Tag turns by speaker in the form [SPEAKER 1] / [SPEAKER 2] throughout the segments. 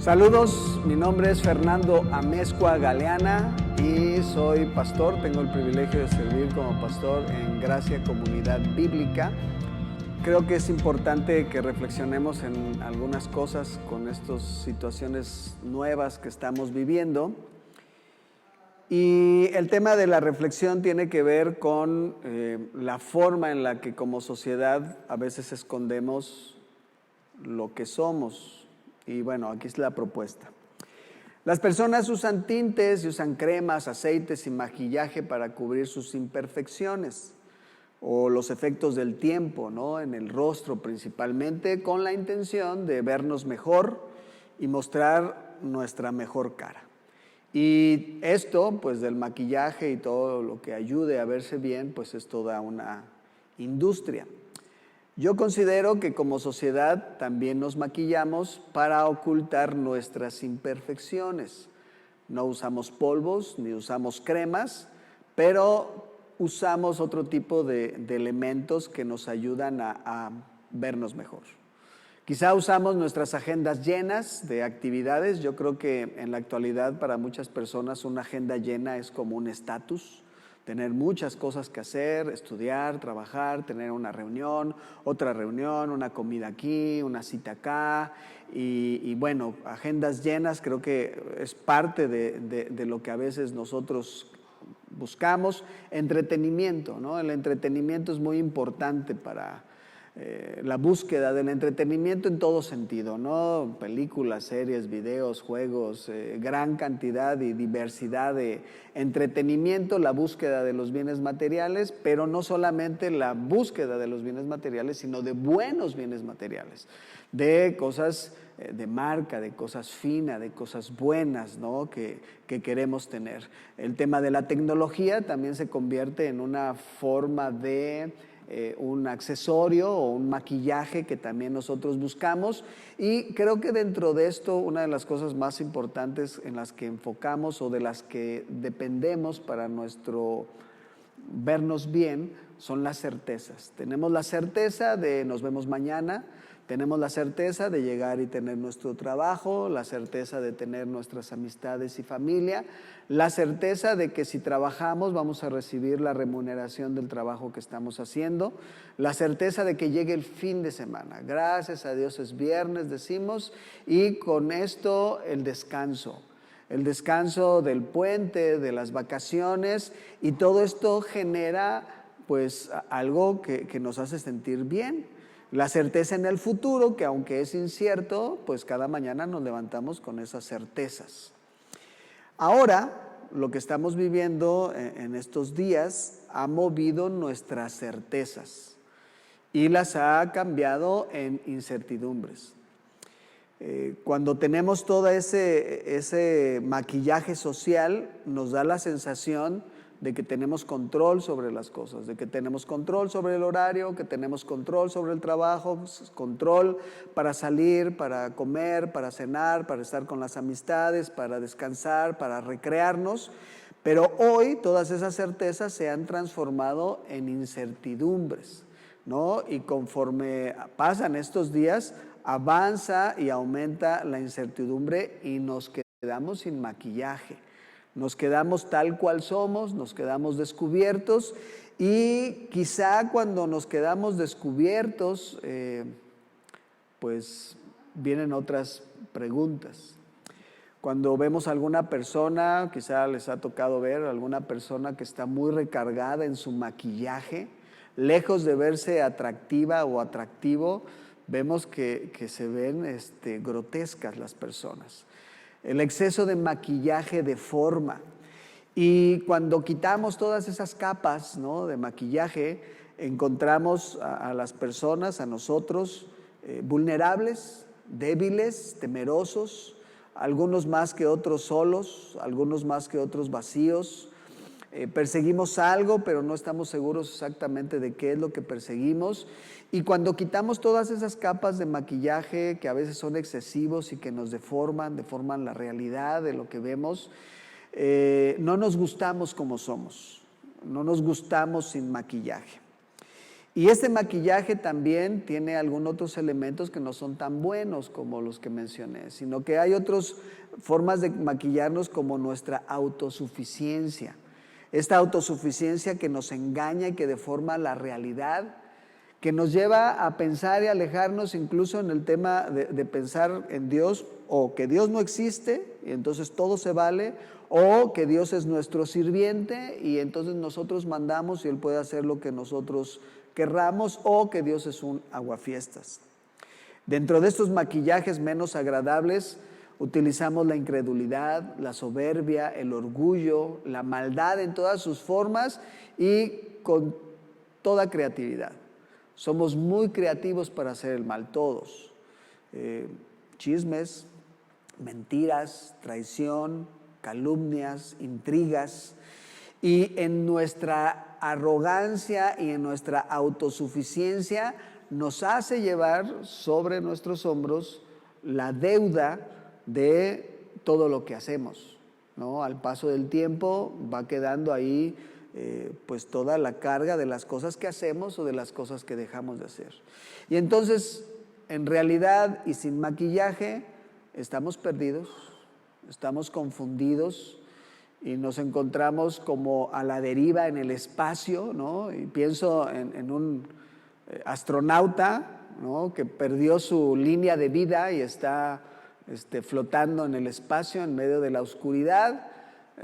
[SPEAKER 1] Saludos, mi nombre es Fernando Amezcua Galeana y soy pastor. Tengo el privilegio de servir como pastor en Gracia Comunidad Bíblica. Creo que es importante que reflexionemos en algunas cosas con estas situaciones nuevas que estamos viviendo. Y el tema de la reflexión tiene que ver con la forma en la que como sociedad a veces escondemos lo que somos. Y bueno, aquí es la propuesta. Las personas usan tintes y usan cremas, aceites y maquillaje para cubrir sus imperfecciones o los efectos del tiempo, ¿no? En el rostro principalmente, con la intención de vernos mejor y mostrar nuestra mejor cara. Y esto, pues del maquillaje y todo lo que ayude a verse bien, pues es toda una industria. Yo considero que como sociedad también nos maquillamos para ocultar nuestras imperfecciones. No usamos polvos ni usamos cremas, pero usamos otro tipo de elementos que nos ayudan a vernos mejor. Quizá usamos nuestras agendas llenas de actividades. Yo creo que en la actualidad para muchas personas una agenda llena es como un estatus. Tener muchas cosas que hacer, estudiar, trabajar, tener una reunión, otra reunión, una comida aquí, una cita acá. Y bueno, agendas llenas creo que es parte de lo que a veces nosotros buscamos. Entretenimiento, ¿no? El entretenimiento es muy importante para la búsqueda del entretenimiento en todo sentido, ¿no? Películas, series, videos, juegos, gran cantidad y diversidad de entretenimiento, la búsqueda de los bienes materiales, pero no solamente la búsqueda de los bienes materiales, sino de buenos bienes materiales, de cosas de marca, de cosas finas, de cosas buenas, ¿no? que queremos tener. El tema de la tecnología también se convierte en una forma de un accesorio o un maquillaje que también nosotros buscamos, y creo que dentro de esto una de las cosas más importantes en las que enfocamos o de las que dependemos para nuestro vernos bien son las certezas. Tenemos la certeza de nos vemos mañana, tenemos la certeza de llegar y tener nuestro trabajo, la certeza de tener nuestras amistades y familia, la certeza de que si trabajamos vamos a recibir la remuneración del trabajo que estamos haciendo, la certeza de que llegue el fin de semana. Gracias a Dios es viernes, decimos, y con esto el descanso del puente, de las vacaciones, y todo esto genera pues algo que nos hace sentir bien. La certeza en el futuro, que aunque es incierto, pues cada mañana nos levantamos con esas certezas. Ahora, lo que estamos viviendo en estos días ha movido nuestras certezas y las ha cambiado en incertidumbres. Cuando tenemos todo ese maquillaje social, nos da la sensación de que tenemos control sobre las cosas, de que tenemos control sobre el horario, que tenemos control sobre el trabajo, control para salir, para comer, para cenar, para estar con las amistades, para descansar, para recrearnos. Pero hoy todas esas certezas se han transformado en incertidumbres, ¿no? Y conforme pasan estos días, avanza y aumenta la incertidumbre y nos quedamos sin maquillaje. Nos quedamos tal cual somos, nos quedamos descubiertos, y quizá cuando nos quedamos descubiertos, pues vienen otras preguntas. Cuando vemos a alguna persona, quizá les ha tocado ver a alguna persona que está muy recargada en su maquillaje, lejos de verse atractiva o atractivo, vemos que se ven grotescas las personas. El exceso de maquillaje deforma, y cuando quitamos todas esas capas, ¿no?, de maquillaje, encontramos a las personas, a nosotros, vulnerables, débiles, temerosos, algunos más que otros solos, algunos más que otros vacíos. Perseguimos algo, pero no estamos seguros exactamente de qué es lo que perseguimos. Y cuando quitamos todas esas capas de maquillaje que a veces son excesivos y que nos deforman la realidad de lo que vemos, no nos gustamos como somos, no nos gustamos sin maquillaje. Y este maquillaje también tiene algunos otros elementos que no son tan buenos como los que mencioné, sino que hay otras formas de maquillarnos como nuestra autosuficiencia. Esta autosuficiencia que nos engaña y que deforma la realidad, que nos lleva a pensar y alejarnos incluso en el tema de pensar en Dios, o que Dios no existe y entonces todo se vale, o que Dios es nuestro sirviente y entonces nosotros mandamos y Él puede hacer lo que nosotros querramos, o que Dios es un aguafiestas. Dentro de estos maquillajes menos agradables utilizamos la incredulidad, la soberbia, el orgullo, la maldad en todas sus formas y con toda creatividad. Somos muy creativos para hacer el mal, todos. Chismes, mentiras, traición, calumnias, intrigas. Y en nuestra arrogancia y en nuestra autosuficiencia nos hace llevar sobre nuestros hombros la deuda de todo lo que hacemos, ¿no? Al paso del tiempo va quedando ahí pues toda la carga de las cosas que hacemos o de las cosas que dejamos de hacer. Y entonces, en realidad y sin maquillaje, estamos perdidos, estamos confundidos y nos encontramos como a la deriva en el espacio, ¿no? Y pienso en un astronauta, ¿no? Que perdió su línea de vida y está flotando en el espacio en medio de la oscuridad.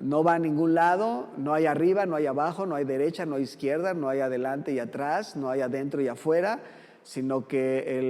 [SPEAKER 1] No va a ningún lado, no hay arriba, no hay abajo, no hay derecha, no hay izquierda, no hay adelante y atrás, no hay adentro y afuera, sino que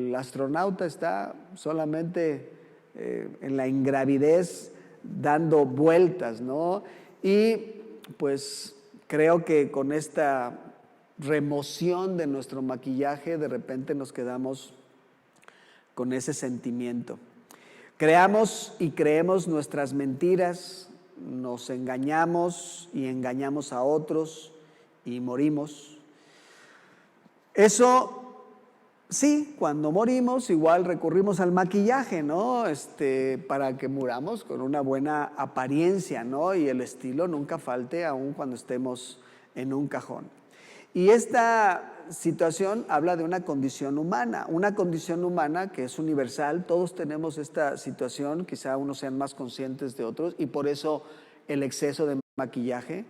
[SPEAKER 1] el astronauta está solamente en la ingravidez dando vueltas, ¿no? Y pues creo que con esta remoción de nuestro maquillaje de repente nos quedamos con ese sentimiento. Creamos y creemos nuestras mentiras, nos engañamos y engañamos a otros y morimos. Eso sí, cuando morimos igual recurrimos al maquillaje, ¿no? Para que muramos con una buena apariencia, ¿no? Y el estilo nunca falte aun cuando estemos en un cajón. Y esta situación habla de una condición humana que es universal. Todos tenemos esta situación, quizá unos sean más conscientes de otros y por eso el exceso de maquillaje,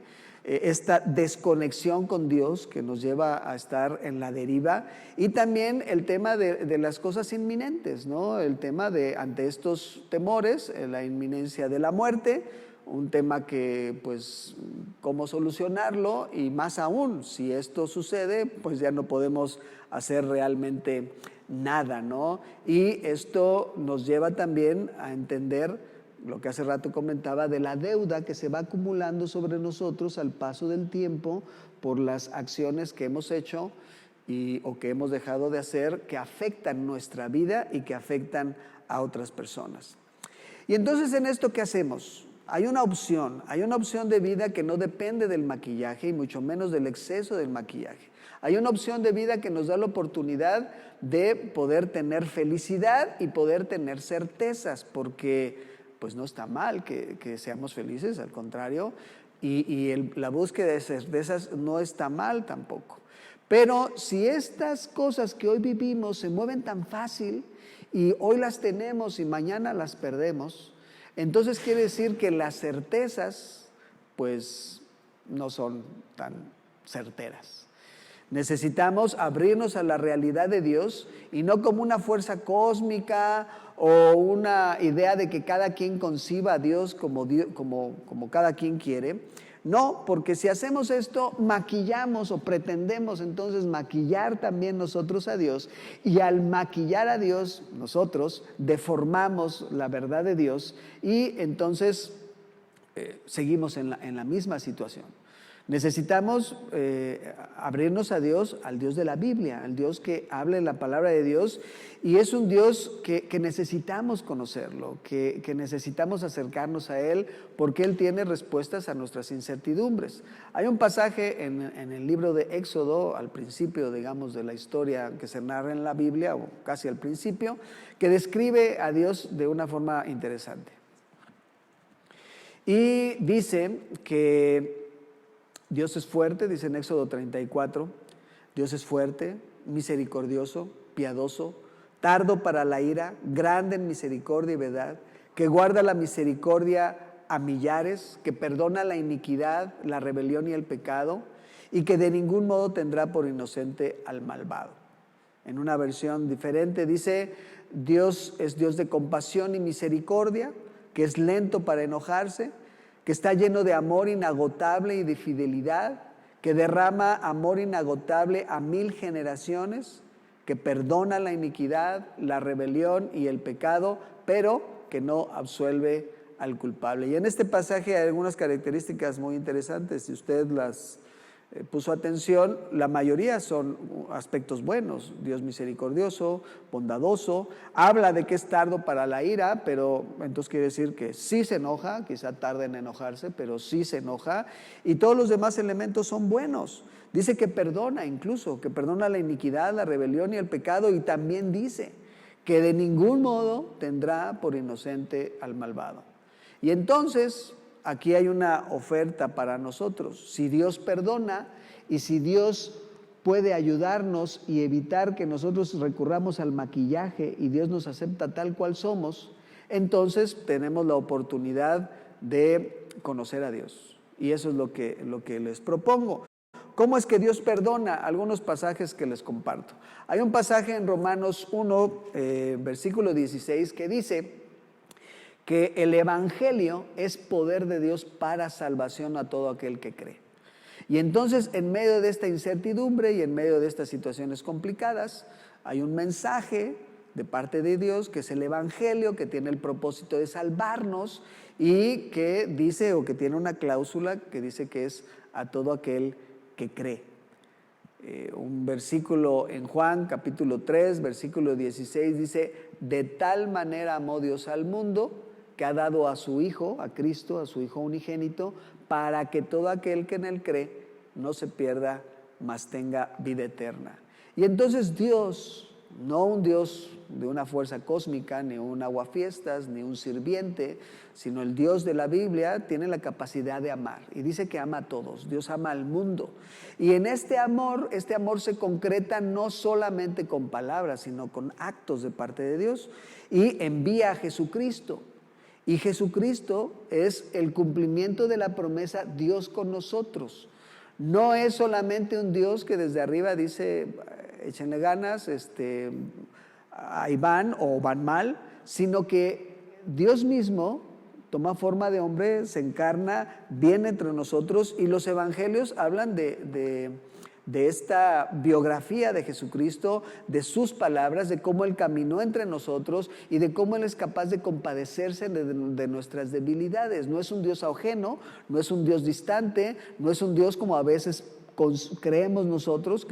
[SPEAKER 1] esta desconexión con Dios que nos lleva a estar en la deriva, y también el tema de las cosas inminentes, ¿no? El tema de, ante estos temores, la inminencia de la muerte, un tema que pues cómo solucionarlo, y más aún si esto sucede pues ya no podemos hacer realmente nada, ¿no? Y esto nos lleva también a entender lo que hace rato comentaba de la deuda que se va acumulando sobre nosotros al paso del tiempo por las acciones que hemos hecho o que hemos dejado de hacer, que afectan nuestra vida y que afectan a otras personas. Y entonces en esto, ¿qué hacemos? Hay una opción de vida que no depende del maquillaje y mucho menos del exceso del maquillaje. Hay una opción de vida que nos da la oportunidad de poder tener felicidad y poder tener certezas, porque pues no está mal que seamos felices, al contrario, y la búsqueda de certezas no está mal tampoco. Pero si estas cosas que hoy vivimos se mueven tan fácil y hoy las tenemos y mañana las perdemos, entonces quiere decir que las certezas pues no son tan certeras. Necesitamos abrirnos a la realidad de Dios y no como una fuerza cósmica o una idea de que cada quien conciba a Dios como cada quien quiere. No, porque si hacemos esto, maquillamos o pretendemos entonces maquillar también nosotros a Dios, y al maquillar a Dios nosotros deformamos la verdad de Dios y entonces seguimos en la misma situación. Necesitamos abrirnos a Dios, al Dios de la Biblia, al Dios que habla en la palabra de Dios, y es un Dios que necesitamos conocerlo, que necesitamos acercarnos a Él, porque Él tiene respuestas a nuestras incertidumbres. Hay un pasaje en el libro de Éxodo, al principio, digamos, de la historia que se narra en la Biblia, o casi al principio, que describe a Dios de una forma interesante. Y dice que Dios es fuerte, dice en Éxodo 34, Dios es fuerte, misericordioso, piadoso, tardo para la ira, grande en misericordia y verdad, que guarda la misericordia a millares, que perdona la iniquidad, la rebelión y el pecado, y que de ningún modo tendrá por inocente al malvado. En una versión diferente dice, Dios es Dios de compasión y misericordia, que es lento para enojarse, que está lleno de amor inagotable y de fidelidad, que derrama amor inagotable a 1000 generaciones, que perdona la iniquidad, la rebelión y el pecado, pero que no absuelve al culpable. Y en este pasaje hay algunas características muy interesantes. Si usted las puso atención, la mayoría son aspectos buenos. Dios misericordioso, bondadoso, habla de que es tardo para la ira, pero entonces quiere decir que sí se enoja, quizá tarde en enojarse, pero sí se enoja, y todos los demás elementos son buenos. Dice que perdona incluso, que perdona la iniquidad, la rebelión y el pecado, y también dice que de ningún modo tendrá por inocente al malvado. Y entonces aquí hay una oferta para nosotros. Si Dios perdona y si Dios puede ayudarnos y evitar que nosotros recurramos al maquillaje y Dios nos acepta tal cual somos, entonces tenemos la oportunidad de conocer a Dios. Y eso es lo que les propongo. ¿Cómo es que Dios perdona? Algunos pasajes que les comparto. Hay un pasaje en Romanos 1, versículo 16, que dice que el evangelio es poder de Dios para salvación a todo aquel que cree. Y entonces, en medio de esta incertidumbre y en medio de estas situaciones complicadas, hay un mensaje de parte de Dios, que es el evangelio, que tiene el propósito de salvarnos y que dice, o que tiene una cláusula que dice que es a todo aquel que cree. Un versículo en Juan, capítulo 3, versículo 16, dice, de tal manera amó Dios al mundo, que ha dado a su Hijo, a Cristo, a su Hijo unigénito, para que todo aquel que en Él cree no se pierda, mas tenga vida eterna. Y entonces Dios, no un Dios de una fuerza cósmica, ni un aguafiestas, ni un sirviente, sino el Dios de la Biblia tiene la capacidad de amar. Y dice que ama a todos, Dios ama al mundo. Y en este amor se concreta no solamente con palabras, sino con actos de parte de Dios. Y envía a Jesucristo. Y Jesucristo es el cumplimiento de la promesa Dios con nosotros. No es solamente un Dios que desde arriba dice, échenle ganas, ahí van o van mal, sino que Dios mismo toma forma de hombre, se encarna, viene entre nosotros, y los evangelios hablan de esta biografía de Jesucristo, de sus palabras, de cómo Él caminó entre nosotros y de cómo Él es capaz de compadecerse de nuestras debilidades. No es un Dios ajeno, no es un Dios distante, no es un Dios como a veces creemos nosotros,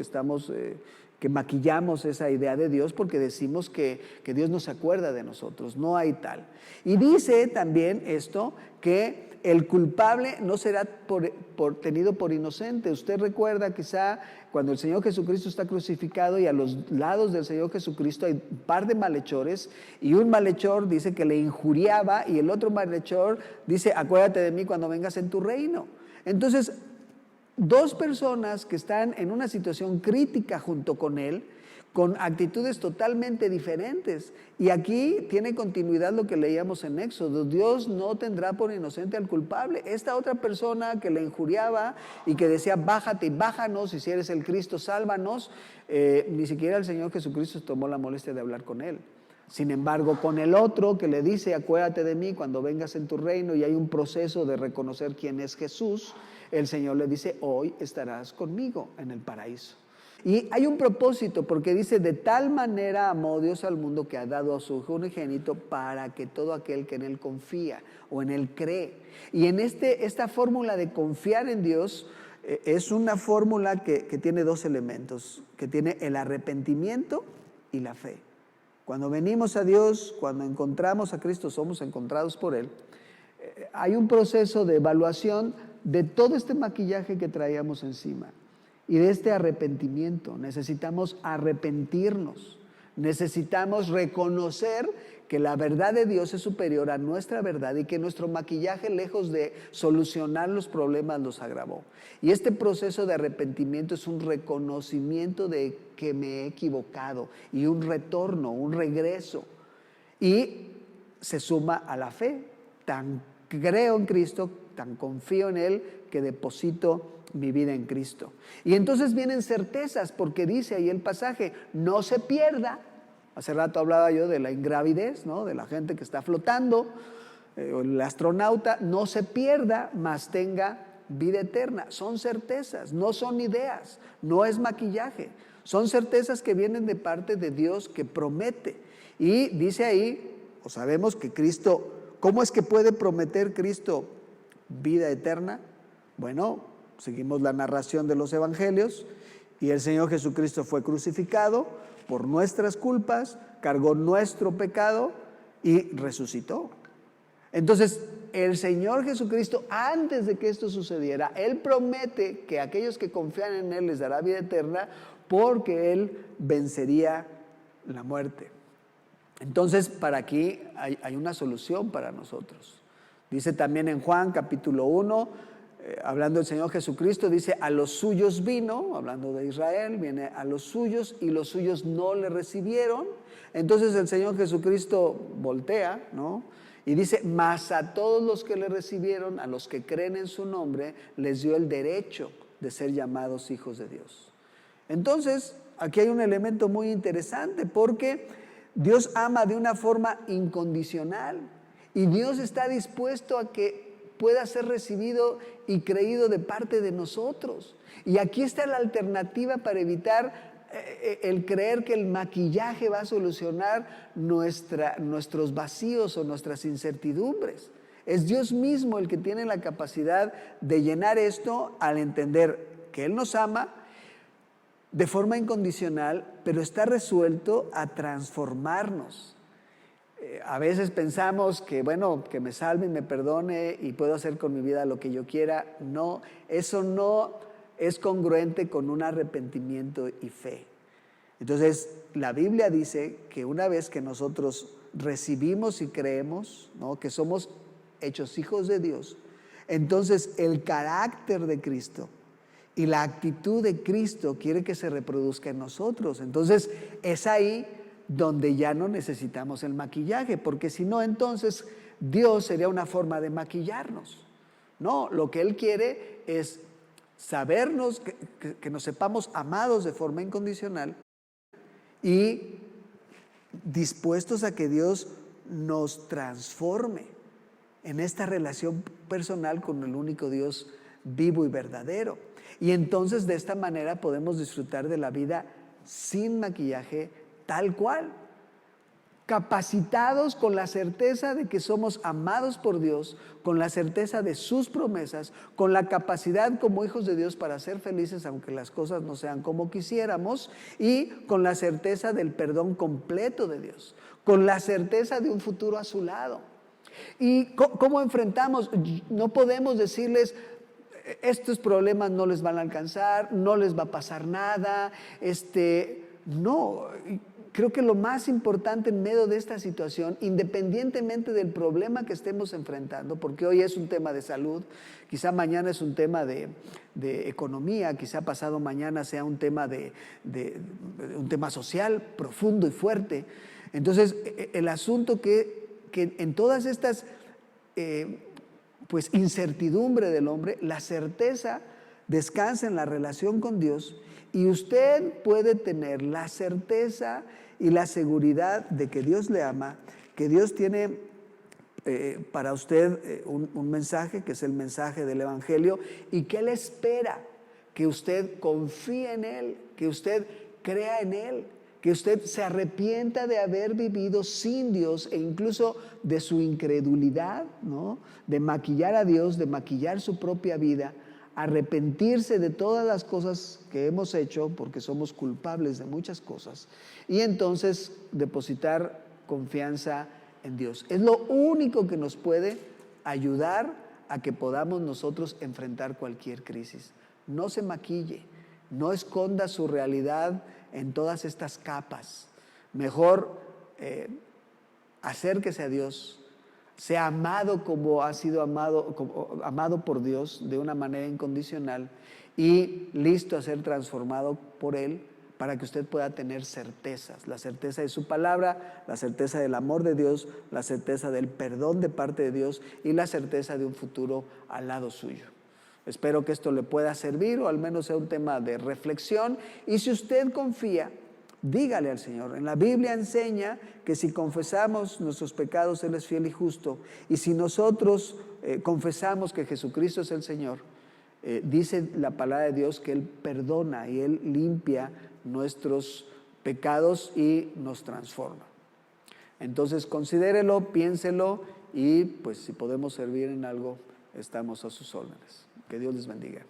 [SPEAKER 1] que maquillamos esa idea de Dios porque decimos que Dios no se acuerda de nosotros. No hay tal. Y dice también esto, que el culpable no será tenido por inocente. Usted recuerda quizá cuando el Señor Jesucristo está crucificado y a los lados del Señor Jesucristo hay un par de malhechores, y un malhechor dice que le injuriaba y el otro malhechor dice, acuérdate de mí cuando vengas en tu reino. Entonces, dos personas que están en una situación crítica junto con él, con actitudes totalmente diferentes. Y aquí tiene continuidad lo que leíamos en Éxodo. Dios no tendrá por inocente al culpable. Esta otra persona que le injuriaba y que decía, bájate y bájanos, y si eres el Cristo, sálvanos, ni siquiera el Señor Jesucristo tomó la molestia de hablar con él. Sin embargo, con el otro que le dice, acuérdate de mí cuando vengas en tu reino, y hay un proceso de reconocer quién es Jesús, el Señor le dice, hoy estarás conmigo en el paraíso. Y hay un propósito, porque dice, de tal manera amó Dios al mundo que ha dado a su Hijo unigénito para que todo aquel que en Él confía o en Él cree. Y en esta fórmula de confiar en Dios es una fórmula que tiene dos elementos, que tiene el arrepentimiento y la fe. Cuando venimos a Dios, cuando encontramos a Cristo, somos encontrados por Él, hay un proceso de evaluación de todo este maquillaje que traíamos encima y de este arrepentimiento. Necesitamos arrepentirnos, Necesitamos reconocer que la verdad de Dios es superior a nuestra verdad y que nuestro maquillaje, lejos de solucionar los problemas, los agravó. Y este proceso de arrepentimiento es un reconocimiento de que me he equivocado y un retorno, un regreso. Y se suma a la fe. Tan creo en Cristo, tan confío en Él, que deposito mi vida en Cristo. Y entonces vienen certezas, porque dice ahí el pasaje, no se pierda. Hace rato hablaba yo de la ingravidez, ¿no? De la gente que está flotando, el astronauta, no se pierda, mas tenga vida eterna. Son certezas, no son ideas, no es maquillaje. Son certezas que vienen de parte de Dios, que promete. Y dice ahí, o sabemos que Cristo, ¿cómo es que puede prometer Cristo vida eterna? Bueno, seguimos la narración de los evangelios y el Señor Jesucristo fue crucificado por nuestras culpas, cargó nuestro pecado y resucitó. Entonces, el Señor Jesucristo, antes de que esto sucediera, Él promete que aquellos que confían en Él les dará vida eterna, porque Él vencería la muerte. Entonces, para aquí hay una solución para nosotros. Dice también en Juan capítulo 1, hablando del Señor Jesucristo, dice, a los suyos vino, hablando de Israel, viene a los suyos y los suyos no le recibieron. Entonces el Señor Jesucristo voltea, ¿no? Y dice, mas a todos los que le recibieron, a los que creen en su nombre, les dio el derecho de ser llamados hijos de Dios. Entonces, aquí hay un elemento muy interesante, porque Dios ama de una forma incondicional y Dios está dispuesto a que pueda ser recibido y creído de parte de nosotros. Y aquí está la alternativa para evitar el creer que el maquillaje va a solucionar nuestros vacíos o nuestras incertidumbres. Es Dios mismo el que tiene la capacidad de llenar esto al entender que Él nos ama de forma incondicional, pero está resuelto a transformarnos. A veces pensamos que, bueno, que me salve y me perdone y puedo hacer con mi vida lo que yo quiera. No, eso no es congruente con un arrepentimiento y fe. Entonces, la Biblia dice que una vez que nosotros recibimos y creemos, ¿no?, que somos hechos hijos de Dios, entonces el carácter de Cristo y la actitud de Cristo quiere que se reproduzca en nosotros. Entonces, es ahí donde ya no necesitamos el maquillaje, porque si no, entonces Dios sería una forma de maquillarnos. No, lo que Él quiere es sabernos, que nos sepamos amados de forma incondicional y dispuestos a que Dios nos transforme en esta relación personal con el único Dios vivo y verdadero. Y entonces de esta manera podemos disfrutar de la vida sin maquillaje, tal cual, capacitados con la certeza de que somos amados por Dios, con la certeza de sus promesas, con la capacidad como hijos de Dios para ser felices aunque las cosas no sean como quisiéramos, y con la certeza del perdón completo de Dios, con la certeza de un futuro a su lado. ¿Y cómo enfrentamos? No podemos decirles, estos problemas no les van a alcanzar, no les va a pasar nada, no. Creo que lo más importante en medio de esta situación, independientemente del problema que estemos enfrentando, porque hoy es un tema de salud, quizá mañana es un tema de economía, quizá pasado mañana sea un tema un tema social profundo y fuerte. Entonces, el asunto que en todas estas incertidumbre del hombre, la certeza descansa en la relación con Dios, y usted puede tener la certeza y la seguridad de que Dios le ama, que Dios tiene para usted un mensaje, que es el mensaje del Evangelio, y que Él espera que usted confíe en Él, que usted crea en Él, que usted se arrepienta de haber vivido sin Dios e incluso de su incredulidad, ¿no?, de maquillar a Dios, de maquillar su propia vida, arrepentirse de todas las cosas que hemos hecho, porque somos culpables de muchas cosas, y entonces depositar confianza en Dios. Es lo único que nos puede ayudar a que podamos nosotros enfrentar cualquier crisis. No se maquille, no esconda su realidad en todas estas capas. Mejor acérquese a Dios, sea amado como ha sido amado por Dios de una manera incondicional y listo a ser transformado por Él para que usted pueda tener certezas, la certeza de su palabra, la certeza del amor de Dios, la certeza del perdón de parte de Dios y la certeza de un futuro al lado suyo. Espero que esto le pueda servir o al menos sea un tema de reflexión, y si usted confía, dígale al Señor. En la Biblia enseña que si confesamos nuestros pecados, Él es fiel y justo. Y si nosotros confesamos que Jesucristo es el Señor, dice la palabra de Dios que Él perdona y Él limpia nuestros pecados y nos transforma. Entonces considérelo, piénselo y pues si podemos servir en algo, estamos a sus órdenes. Que Dios les bendiga.